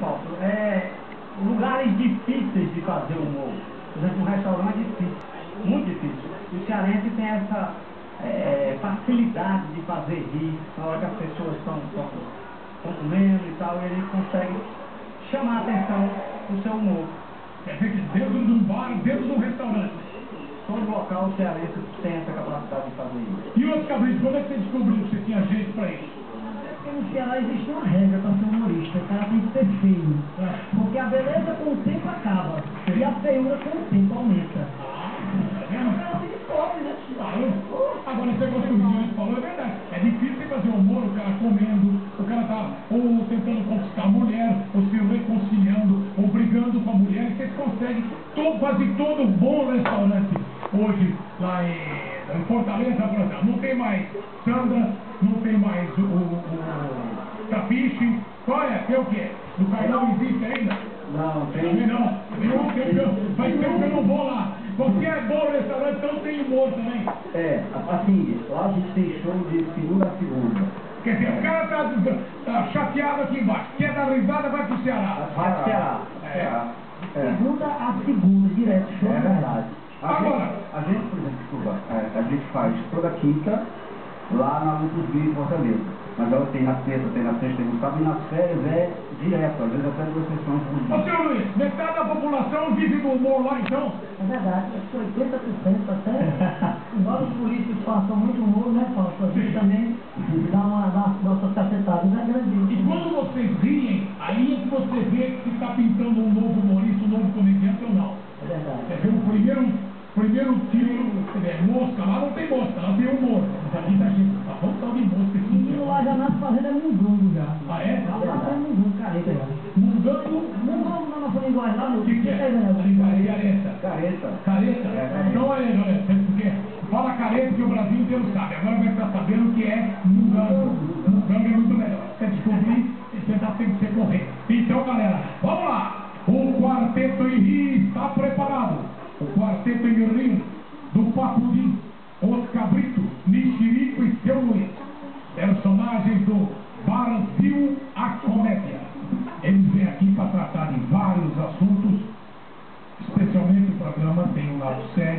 Fausto, lugares difíceis de fazer humor. Por exemplo, um restaurante é difícil, muito difícil. O cearense tem essa facilidade de fazer rir na hora que as pessoas estão comendo e tal, e ele consegue chamar a atenção do seu humor. Quer dizer que dentro de um bar, dentro de um restaurante. Todo local o cearense tem essa capacidade de fazer isso. E outros cabritos, como é que você descobriu que você tinha jeito pra isso? Porque no Ceará existe uma regra para ser humorista, o cara tem que ser feio. Porque a beleza com o tempo acaba, e a feiura com o tempo aumenta. Tá vendo? O cara fica pobre, né? Claro. Agora, esse negócio que o Guilherme falou é verdade. É difícil você fazer humor, o cara comendo, o cara tá ou tentando conquistar a mulher, ou se reconciliando, ou brigando com a mulher, e vocês conseguem quase todo bom restaurante hoje lá em Fortaleza, por exemplo. Não tem mais Sandra, não tem mais o Trapiche. Qual é? Tem o quê? O Carlão existe ainda? Não, Também não. Faz tempo que eu não vou lá. Qualquer bom restaurante, então tem humor também. Assim, lá a gente tem show de segunda a segunda. Quer dizer, o cara tá chateado aqui embaixo. Quer dar risada, vai pro Ceará. Vai pro Ceará. Segunda a segunda, direto, show. É verdade. Agora, A gente, por exemplo, desculpa, a gente faz toda quinta lá na Lucas Rio, em Fortaleza. Mas ela tem na terça, tem na sexta, tem no sábado, e nas férias é direto, às vezes até 2 sessões por dia. ô senhor Luiz, metade da população vive do humor lá então? É verdade, acho que 80% até. Embora os políticos façam muito humor, né, Fausto? A gente também dá uma nossas cacetadas, né, grande. E quando vocês riem, aí é que você vê que está pintando um novo humorista, um novo comediante ou não. É verdade. Quer dizer, o primeiro tiro, mosca, lá não tem mosca, lá tem humor. Aqui tá gente, tá bom tal de mosca esse Menino lá já nasce fazendo mungungo já. Ah, é? Lá tem mungungo, careta já. Mungango, Mungungo na nossa linguagem lá, meu. o que é? Careta. Careta. Careta? Então olha aí, galera, porque fala careta que o Brasil inteiro sabe. Agora vai estar sabendo que é mungango. Mungango é muito melhor. Você descobrir, você já tem que ser correto. Então, galera, vamos lá. O Quarteto em Rio está preparado. O Quarteto em Rio do Papudim, Os Cabritos, Mexerico e Seu Luiz. Personagens do Brasil a Comédia. Eles vêm aqui para tratar de vários assuntos, especialmente o programa tem um lado sério.